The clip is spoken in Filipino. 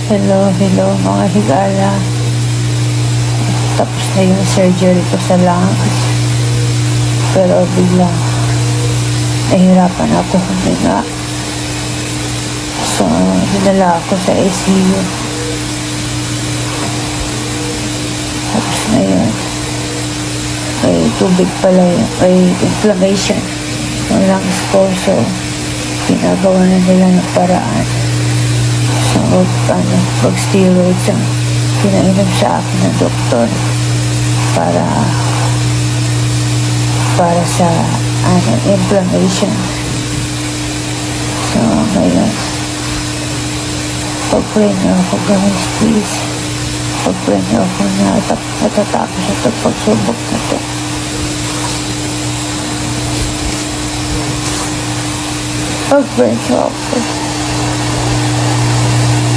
Hello, hello mga higala. Tapos na yung surgery ko sa lungs. Pero biglang nahirapan ako huminga. So, dinala ako sa ICU. Tapos na yun. May tubig pala yun. May inflammation ng lungs ko. So, ginagawa na nila ng paraan. So, mag-steroids ang pinainom sa akin ng doktor para sa inflammation. So, ngayon, pag-pray niyo ako, guys, please. Pag-pray niyo ako na matatapos ito pagsubok na ito. Pag-pray niyo ako.